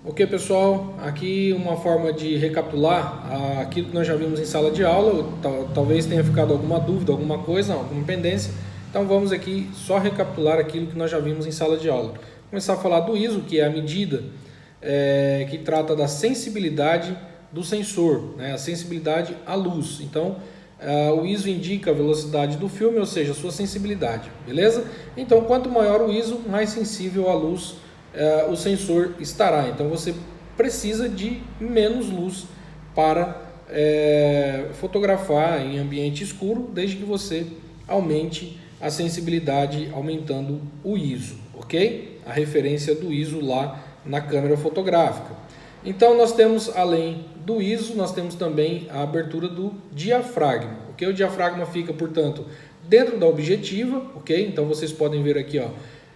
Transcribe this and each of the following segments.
Ok, pessoal, aqui uma forma de recapitular aquilo que nós já vimos em sala de aula. Talvez tenha ficado alguma dúvida, alguma coisa, alguma pendência. Então vamos aqui só recapitular aquilo que nós já vimos em sala de aula. Começar a falar do ISO, que é a medida que trata da sensibilidade do sensor, né? A sensibilidade à luz. Então o ISO indica a velocidade do filme, ou seja, a sua sensibilidade, beleza? Então quanto maior o ISO, mais sensível à luz o sensor estará. Então você precisa de menos luz para fotografar em ambiente escuro, desde que você aumente a sensibilidade aumentando o ISO, ok? A referência do ISO lá na câmera fotográfica. Então nós temos, além do ISO, nós temos também a abertura do diafragma, ok? O diafragma fica, portanto, dentro da objetiva, ok? Então vocês podem ver aqui, ó,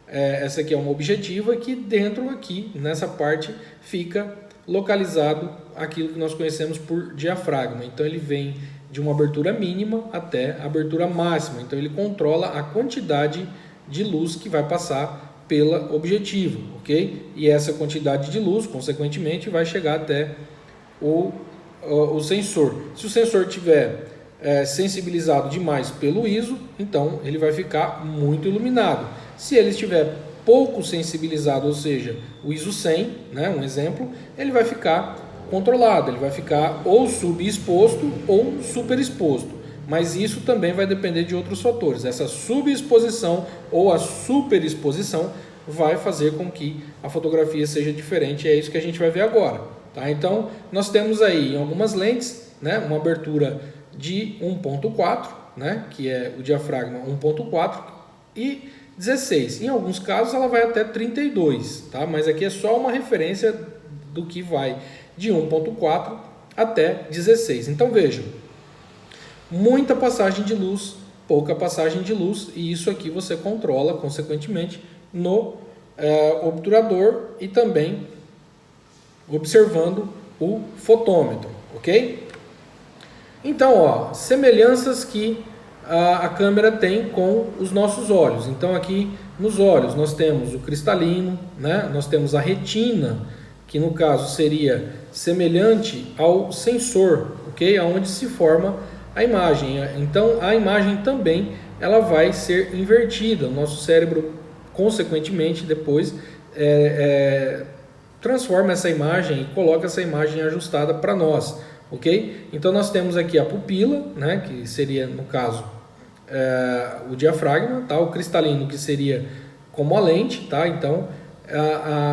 essa aqui é uma objetiva que dentro aqui, nessa parte, fica localizado aquilo que nós conhecemos por diafragma. Então ele vem de uma abertura mínima até a abertura máxima. Então ele controla a quantidade de luz que vai passar pela objetiva, ok? E essa quantidade de luz, consequentemente, vai chegar até o sensor. Se o sensor tiver sensibilizado demais pelo ISO, então ele vai ficar muito iluminado. Se ele estiver pouco sensibilizado, ou seja, o ISO 100, né, um exemplo, ele vai ficar controlado, ele vai ficar ou subexposto ou superexposto. Mas isso também vai depender de outros fatores. Essa subexposição ou a superexposição vai fazer com que a fotografia seja diferente, e é isso que a gente vai ver agora. Tá? Então, nós temos aí em algumas lentes, né, uma abertura de 1.4, né, que é o diafragma 1.4, e 16. Em alguns casos ela vai até 32, tá? Mas aqui é só uma referência do que vai de 1.4 até 16. Então vejam, muita passagem de luz, pouca passagem de luz, e isso aqui você controla, consequentemente, no obturador e também observando o fotômetro, ok? Então, ó, semelhanças que a câmera tem com os nossos olhos. Então aqui nos olhos nós temos o cristalino, né? Nós temos a retina, que no caso seria semelhante ao sensor, ok? Aonde se forma a imagem. Então a imagem também ela vai ser invertida. O nosso cérebro, consequentemente, depois transforma essa imagem e coloca essa imagem ajustada para nós. Ok? Então nós temos aqui a pupila, né, que seria no caso o diafragma, tá? O cristalino, que seria como a lente, tá? Então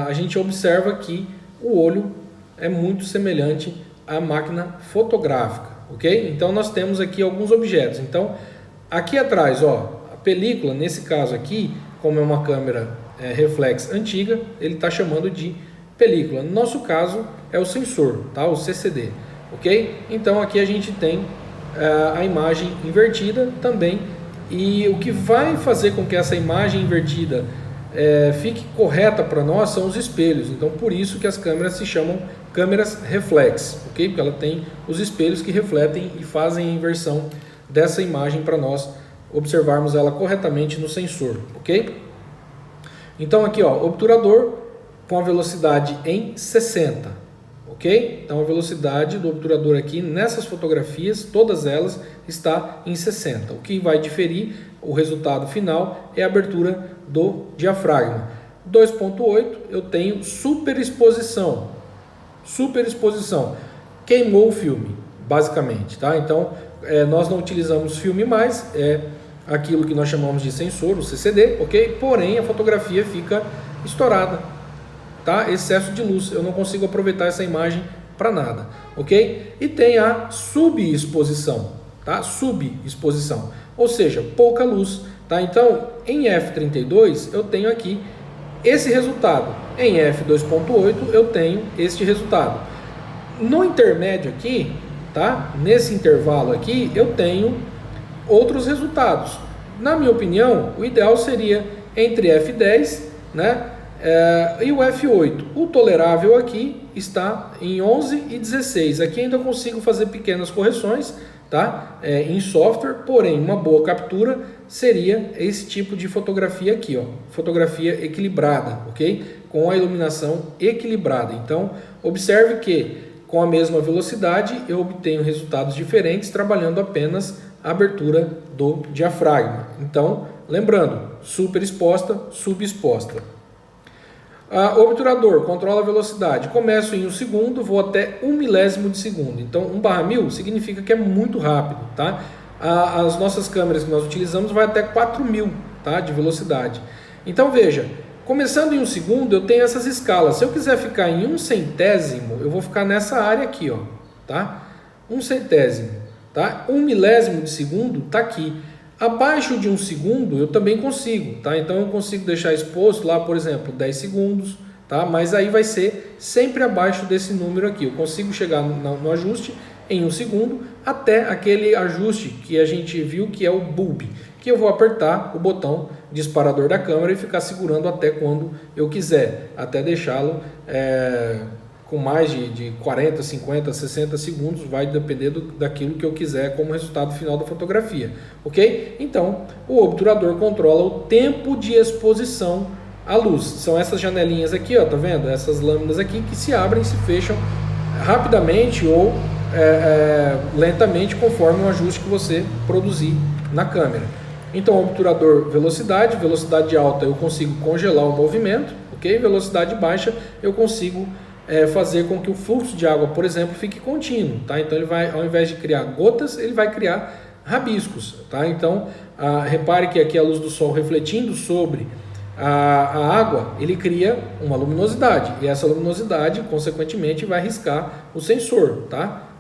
a gente observa que o olho é muito semelhante à máquina fotográfica, ok? Então nós temos aqui alguns objetos. Então aqui atrás, ó, a película, nesse caso aqui, como é uma câmera reflex antiga, ele está chamando de película. No nosso caso é o sensor, tá? O CCD. Ok? Então aqui a gente tem a imagem invertida também, e o que vai fazer com que essa imagem invertida fique correta para nós são os espelhos. Então por isso que as câmeras se chamam câmeras reflex, ok? Porque ela tem os espelhos que refletem e fazem a inversão dessa imagem para nós observarmos ela corretamente no sensor, ok? Então aqui, ó, obturador com a velocidade em 60. Ok? Então a velocidade do obturador aqui nessas fotografias, todas elas, está em 60. O que vai diferir o resultado final é a abertura do diafragma. 2.8 eu tenho superexposição. Superexposição. Queimou o filme, basicamente. Tá? Então nós não utilizamos filme mais, é aquilo que nós chamamos de sensor, o CCD, ok? Porém a fotografia fica estourada. Tá? Excesso de luz, eu não consigo aproveitar essa imagem para nada, ok? E tem a subexposição, tá? Subexposição, ou seja, pouca luz, tá? Então, em f32 eu tenho aqui esse resultado, em f2.8 eu tenho este resultado. No intermédio aqui, tá? Nesse intervalo aqui, eu tenho outros resultados. Na minha opinião, o ideal seria entre f10, né? E o F8, o tolerável aqui está em 11 e 16. Aqui ainda consigo fazer pequenas correções, tá? Em software, porém uma boa captura seria esse tipo de fotografia aqui, ó, fotografia equilibrada, ok? Com a iluminação equilibrada. Então, observe que com a mesma velocidade eu obtenho resultados diferentes trabalhando apenas a abertura do diafragma. Então, lembrando, superexposta, subexposta. O obturador controla a velocidade. Começo em 1 segundo, vou até 1 milésimo de segundo. Então, 1/1000 significa que é muito rápido, tá? As nossas câmeras que nós utilizamos vai até 4000, tá? De velocidade. Então, veja, começando em 1 segundo, eu tenho essas escalas. Se eu quiser ficar em 1 centésimo, eu vou ficar nessa área aqui, ó, tá? 1 centésimo, tá? 1 milésimo de segundo tá aqui. Abaixo de 1 segundo eu também consigo, tá? Então eu consigo deixar exposto lá, por exemplo, 10 segundos, tá? Mas aí vai ser sempre abaixo desse número aqui. Eu consigo chegar no ajuste em 1 segundo até aquele ajuste que a gente viu que é o bulb, que eu vou apertar o botão disparador da câmera e ficar segurando até quando eu quiser, até deixá-lo com mais de 40, 50, 60 segundos, vai depender daquilo que eu quiser como resultado final da fotografia, ok? Então, o obturador controla o tempo de exposição à luz. São essas janelinhas aqui, ó, tá vendo? Essas lâminas aqui que se abrem e se fecham rapidamente ou lentamente conforme o ajuste que você produzir na câmera. Então, obturador velocidade alta eu consigo congelar o movimento, ok? Velocidade baixa eu consigo fazer com que o fluxo de água, por exemplo, fique contínuo, tá? Então ele vai, ao invés de criar gotas, ele vai criar rabiscos, tá? Então repare que aqui a luz do sol refletindo sobre a água, ele cria uma luminosidade e essa luminosidade, consequentemente, vai riscar o sensor, tá?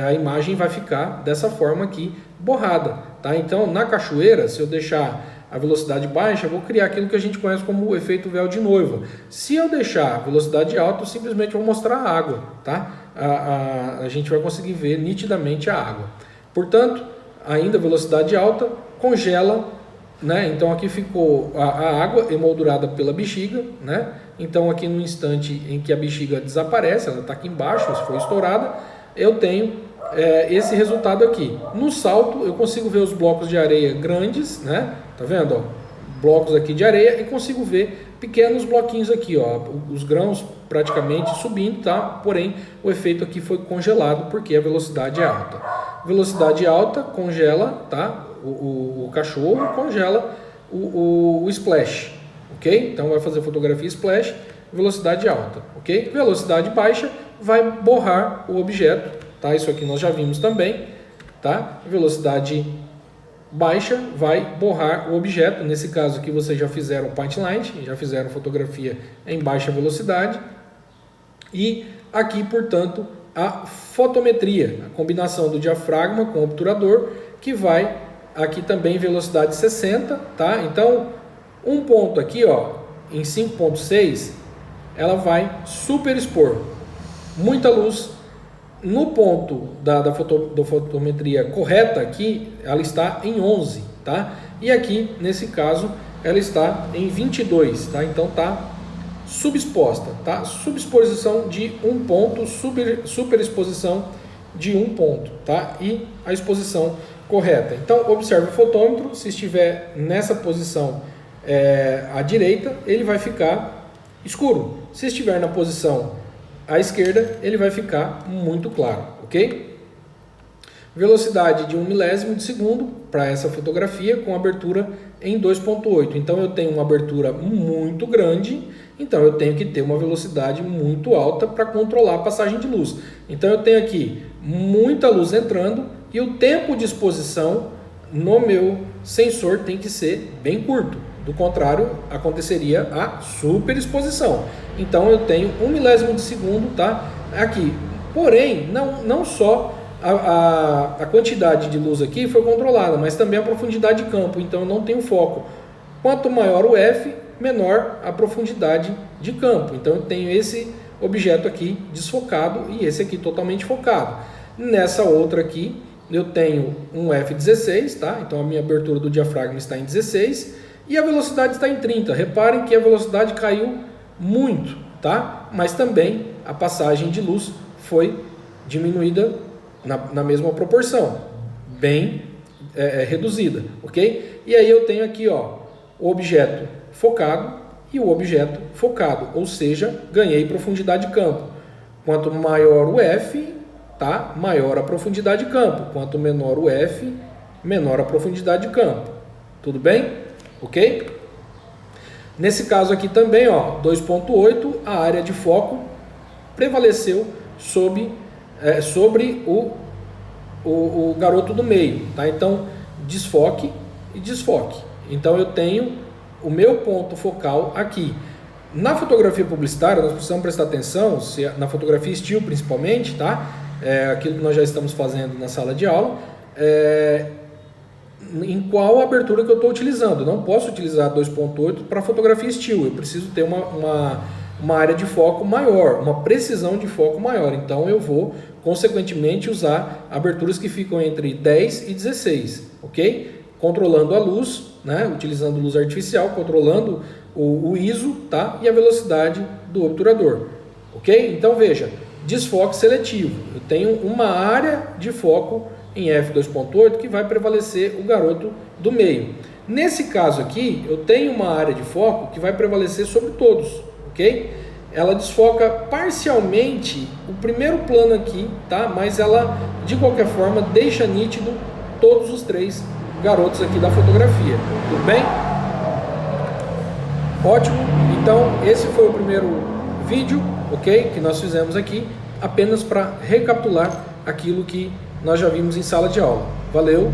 A imagem vai ficar dessa forma aqui, borrada, tá? Então na cachoeira, se eu deixar a velocidade baixa, eu vou criar aquilo que a gente conhece como o efeito véu de noiva. Se eu deixar a velocidade alta, eu simplesmente vou mostrar a água, tá? A gente vai conseguir ver nitidamente a água. Portanto, ainda velocidade alta, congela, né? Então aqui ficou a água emoldurada pela bexiga, né? Então aqui no instante em que a bexiga desaparece, ela está aqui embaixo, se foi estourada, eu tenho esse resultado aqui. No salto eu consigo ver os blocos de areia grandes, né? Tá vendo, ó? Blocos aqui de areia e consigo ver pequenos bloquinhos aqui, ó, os grãos praticamente subindo, tá? Porém, o efeito aqui foi congelado porque a velocidade é alta. Velocidade alta congela, tá? O cachorro congela o splash, ok? Então vai fazer fotografia splash, velocidade alta, ok? Velocidade baixa vai borrar o objeto, tá? Isso aqui nós já vimos também, tá? Velocidade baixa vai borrar o objeto. Nesse caso aqui vocês já fizeram point light, já fizeram fotografia em baixa velocidade. E aqui, portanto, a fotometria, a combinação do diafragma com o obturador, que vai aqui também velocidade 60, tá? Então, um ponto aqui, ó, em 5.6, ela vai superexpor muita luz. No ponto da fotometria correta aqui, ela está em 11, tá? E aqui, nesse caso, ela está em 22, tá? Então tá subexposta, tá? Subexposição de um ponto, superexposição de um ponto, tá? E a exposição correta. Então, observe o fotômetro, se estiver nessa posição à direita, ele vai ficar escuro. Se estiver na posição à esquerda, ele vai ficar muito claro, ok? Velocidade de 1 milésimo de segundo para essa fotografia com abertura em 2.8. Então eu tenho uma abertura muito grande, então eu tenho que ter uma velocidade muito alta para controlar a passagem de luz. Então eu tenho aqui muita luz entrando e o tempo de exposição no meu sensor tem que ser bem curto. Do contrário, aconteceria a superexposição. Então eu tenho 1 milésimo de segundo, tá? Aqui. Porém, não só a quantidade de luz aqui foi controlada, mas também a profundidade de campo. Então eu não tenho foco. Quanto maior o F, menor a profundidade de campo. Então eu tenho esse objeto aqui desfocado e esse aqui totalmente focado. Nessa outra aqui, eu tenho um F16, tá? Então a minha abertura do diafragma está em 16 e a velocidade está em 30. Reparem que a velocidade caiu muito, tá? Mas também a passagem de luz foi diminuída na mesma proporção. bem reduzida, ok? E aí eu tenho aqui, ó, o objeto focado e o objeto focado, ou seja, ganhei profundidade de campo. Quanto maior o F, tá? Maior a profundidade de campo. Quanto menor o F, menor a profundidade de campo. Tudo bem? Ok? Nesse caso aqui também, ó, 2.8, a área de foco prevaleceu sobre o garoto do meio, tá? Então, desfoque e desfoque. Então, eu tenho o meu ponto focal aqui. Na fotografia publicitária, nós precisamos prestar atenção, na fotografia still principalmente, tá? Aquilo que nós já estamos fazendo na sala de aula, em qual abertura que eu estou utilizando. Eu não posso utilizar 2.8 para fotografia still, eu preciso ter uma área de foco maior, uma precisão de foco maior. Então eu vou, consequentemente, usar aberturas que ficam entre 10 e 16, ok? Controlando a luz, né? Utilizando luz artificial, controlando o ISO, tá? E a velocidade do obturador, ok? Então veja, desfoque seletivo. Eu tenho uma área de foco em f2.8 que vai prevalecer o garoto do meio. Nesse caso aqui, eu tenho uma área de foco que vai prevalecer sobre todos, ok? Ela desfoca parcialmente o primeiro plano aqui, tá? Mas ela, de qualquer forma, deixa nítido todos os três garotos aqui da fotografia. Tudo bem? Ótimo. Então, esse foi o primeiro vídeo, ok? Que nós fizemos aqui, apenas para recapitular aquilo que nós já vimos em sala de aula. Valeu!